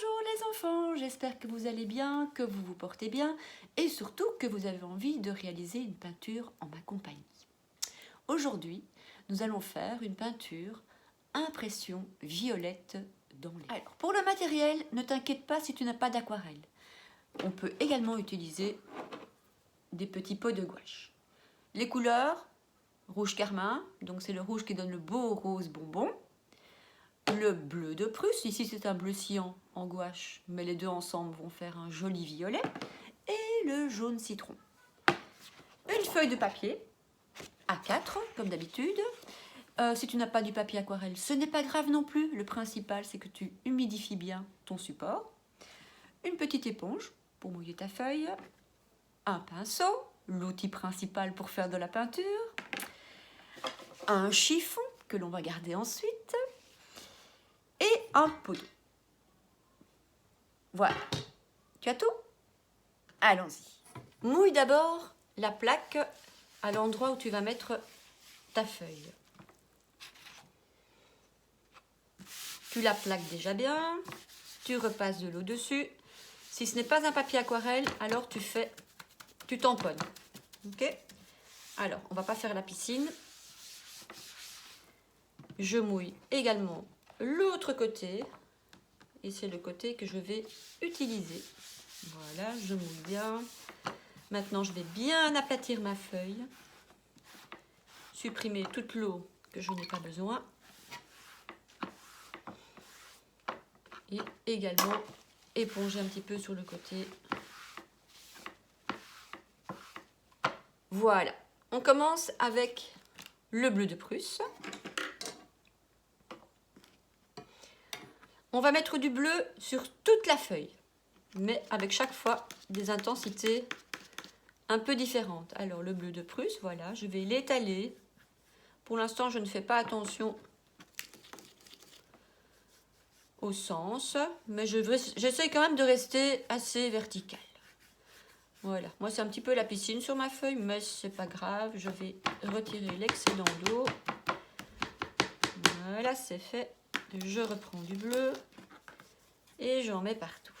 Bonjour les enfants, j'espère que vous allez bien, que vous vous portez bien et surtout que vous avez envie de réaliser une peinture en ma compagnie. Aujourd'hui, nous allons faire une peinture impression violette dans les... Alors, pour le matériel, ne t'inquiète pas si tu n'as pas d'aquarelle. On peut également utiliser des petits pots de gouache. Les couleurs, rouge carmin, donc c'est le rouge qui donne le beau rose bonbon. Le bleu de Prusse, ici c'est un bleu cyan en gouache, mais les deux ensemble vont faire un joli violet. Et le jaune citron. Une feuille de papier, A4 comme d'habitude. Si tu n'as pas du papier aquarelle, ce n'est pas grave non plus. Le principal c'est que tu humidifies bien ton support. Une petite éponge pour mouiller ta feuille. Un pinceau, l'outil principal pour faire de la peinture. Un chiffon que l'on va garder ensuite. Et un pot d'eau. Voilà. Tu as tout? Allons-y. Mouille d'abord la plaque à l'endroit où tu vas mettre ta feuille. Tu la plaques déjà bien. Tu repasses de l'eau dessus. Si ce n'est pas un papier aquarelle, alors tu tamponnes. Ok? Alors, on va pas faire la piscine. Je mouille également l'autre côté. Et c'est le côté que je vais utiliser. Voilà, je mouille bien. Maintenant, je vais bien aplatir ma feuille. Supprimer toute l'eau que je n'ai pas besoin. Et également éponger un petit peu sur le côté. Voilà. On commence avec le bleu de Prusse. On va mettre du bleu sur toute la feuille, mais avec chaque fois des intensités un peu différentes. Alors le bleu de Prusse, voilà, je vais l'étaler. Pour l'instant, je ne fais pas attention au sens, mais j'essaie quand même de rester assez vertical. Voilà, moi c'est un petit peu la piscine sur ma feuille, mais c'est pas grave, je vais retirer l'excédent d'eau. Voilà, c'est fait. Je reprends du bleu et j'en mets partout.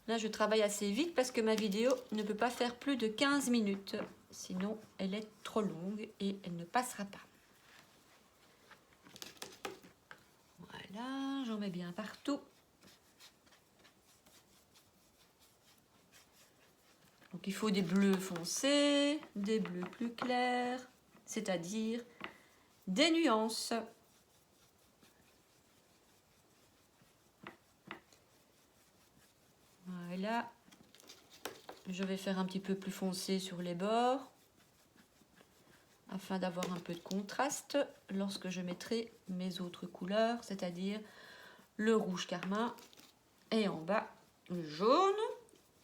Là, je travaille assez vite parce que ma vidéo ne peut pas faire plus de 15 minutes. Sinon, elle est trop longue et elle ne passera pas. Voilà, j'en mets bien partout. Donc, il faut des bleus foncés, des bleus plus clairs, c'est-à-dire des nuances. Voilà. Je vais faire un petit peu plus foncé sur les bords afin d'avoir un peu de contraste lorsque je mettrai mes autres couleurs, c'est-à-dire le rouge carmin et en bas le jaune.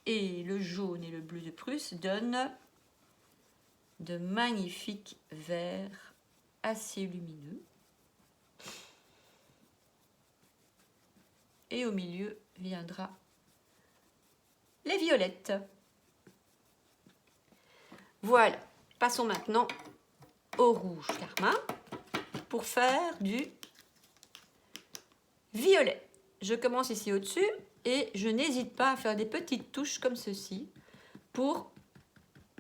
Et le jaune et le bleu de Prusse donnent de magnifiques verts assez lumineux. Et au milieu viendra les violettes. Voilà, passons maintenant au rouge carmin pour faire du violet. Je commence ici au-dessus et je n'hésite pas à faire des petites touches comme ceci pour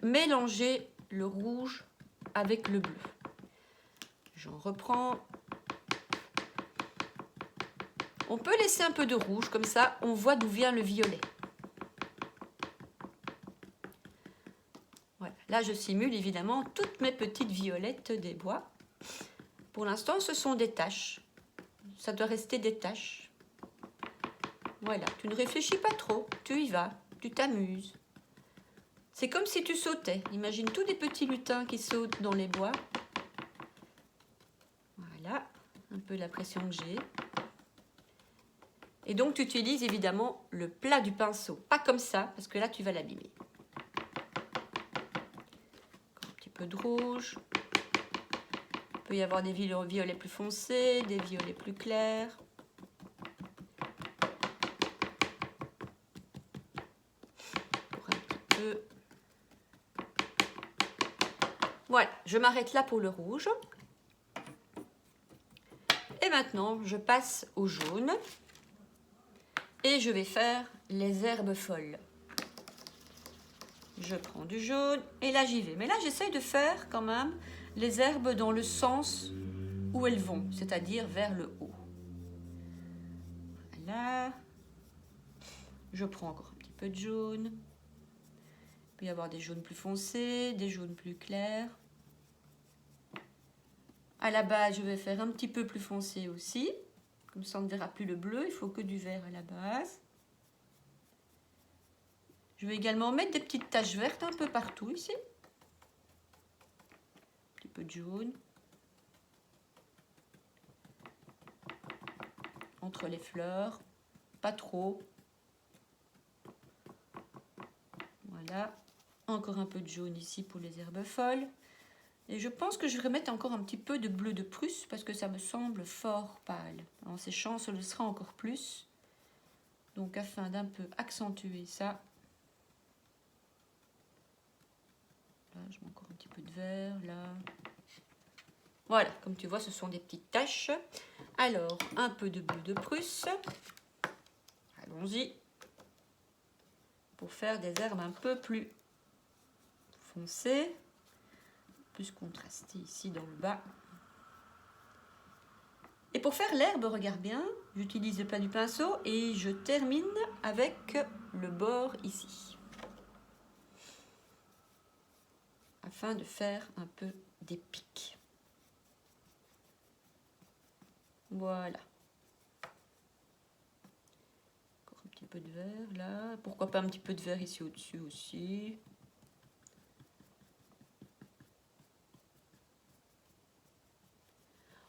mélanger le rouge avec le bleu. J'en reprends. On peut laisser un peu de rouge, comme ça on voit d'où vient le violet. Voilà. Là je simule évidemment toutes mes petites violettes des bois. Pour l'instant ce sont des taches. Ça doit rester des taches. Voilà, tu ne réfléchis pas trop, tu y vas, tu t'amuses. C'est comme si tu sautais. Imagine tous des petits lutins qui sautent dans les bois. Voilà, un peu la pression que j'ai. Et donc tu utilises évidemment le plat du pinceau, pas comme ça, parce que là tu vas l'abîmer. Un petit peu de rouge. Il peut y avoir des violets plus foncés, des violets plus clairs. Pour un petit peu. Voilà, je m'arrête là pour le rouge. Et maintenant, je passe au jaune et je vais faire les herbes folles. Je prends du jaune et là j'y vais. Mais là j'essaye de faire quand même les herbes dans le sens où elles vont, c'est-à-dire vers le haut. Voilà. Je prends encore un petit peu de jaune. Il peut y avoir des jaunes plus foncés, des jaunes plus clairs. À la base, je vais faire un petit peu plus foncé aussi. Comme ça, on ne verra plus le bleu. Il faut que du vert à la base. Je vais également mettre des petites taches vertes un peu partout ici. Un petit peu de jaune. Entre les fleurs. Pas trop. Voilà. Encore un peu de jaune ici pour les herbes folles. Et je pense que je vais mettre encore un petit peu de bleu de Prusse parce que ça me semble fort pâle. En séchant, ce le sera encore plus. Donc afin d'un peu accentuer ça, là je mets encore un petit peu de vert, là. Voilà, comme tu vois, ce sont des petites taches. Alors, un peu de bleu de Prusse. Allons-y. Pour faire des herbes un peu plus foncées. Plus contrasté ici dans le bas. Et pour faire l'herbe, regarde bien, j'utilise le plat du pinceau et je termine avec le bord ici. Afin de faire un peu des pics. Voilà. Encore un petit peu de vert là. Pourquoi pas un petit peu de vert ici au-dessus aussi.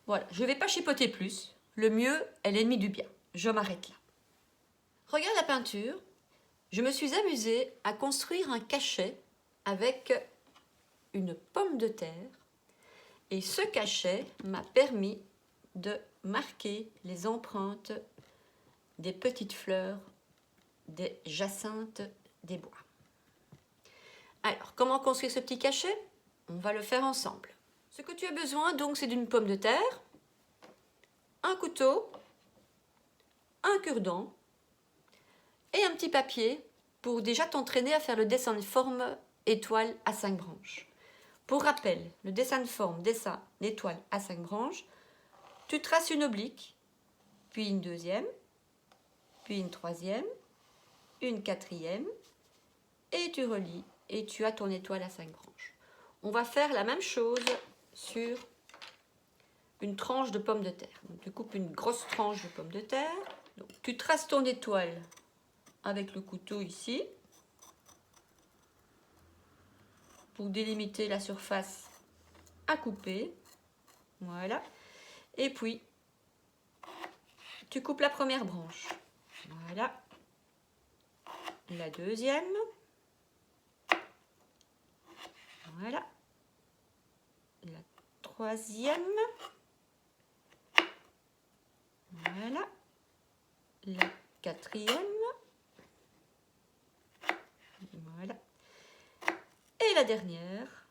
Voilà, je ne vais pas chipoter plus. Le mieux est l'ennemi du bien. Je m'arrête là. Regarde la peinture. Je me suis amusée à construire un cachet avec une pomme de terre. Et ce cachet m'a permis de marquer les empreintes des petites fleurs, des jacinthes, des bois. Alors, comment construire ce petit cachet? On va le faire ensemble. Ce que tu as besoin, donc, c'est d'une pomme de terre, un couteau, un cure-dent et un petit papier pour déjà t'entraîner à faire le dessin de forme étoile à 5 branches. Pour rappel, le dessin de forme, dessin d'étoile à 5 branches, tu traces une oblique, puis une deuxième, puis une troisième, une quatrième, et tu relis, et tu as ton étoile à 5 branches. On va faire la même chose sur une tranche de pomme de terre. Donc, tu coupes une grosse tranche de pomme de terre. Donc, tu traces ton étoile avec le couteau ici, pour délimiter la surface à couper. Voilà. Et puis, tu coupes la première branche. Voilà. La deuxième. Voilà. La troisième. Voilà. La quatrième. Voilà. Et la dernière.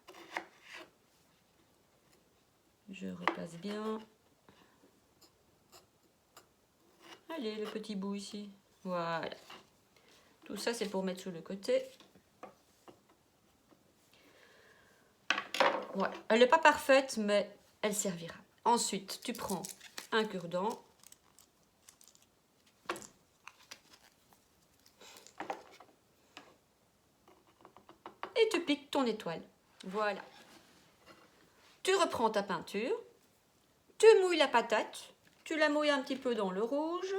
Je repasse bien. Allez, le petit bout ici. Voilà. Tout ça, c'est pour mettre sur le côté. Voilà. Elle n'est pas parfaite, mais elle servira. Ensuite, tu prends un cure-dent. Et tu piques ton étoile. Voilà. Tu reprends ta peinture. Tu mouilles la patate. Tu la mouilles un petit peu dans le rouge.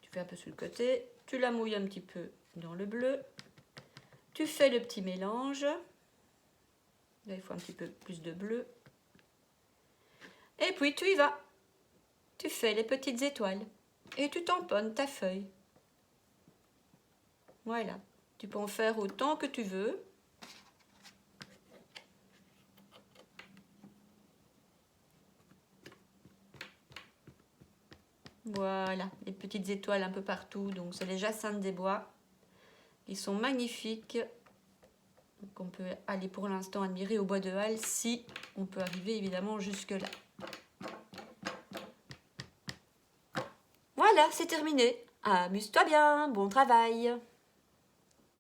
Tu fais un peu sur le côté. Tu la mouilles un petit peu dans le bleu. Tu fais le petit mélange. Là, il faut un petit peu plus de bleu. Et puis, tu y vas. Tu fais les petites étoiles. Et tu tamponnes ta feuille. Voilà. Tu peux en faire autant que tu veux. Voilà, les petites étoiles un peu partout. Donc, c'est les jacinthes des bois. Ils sont magnifiques. Donc on peut aller pour l'instant admirer au bois de Halle si on peut arriver évidemment jusque là. Voilà, c'est terminé. Amuse-toi bien, bon travail!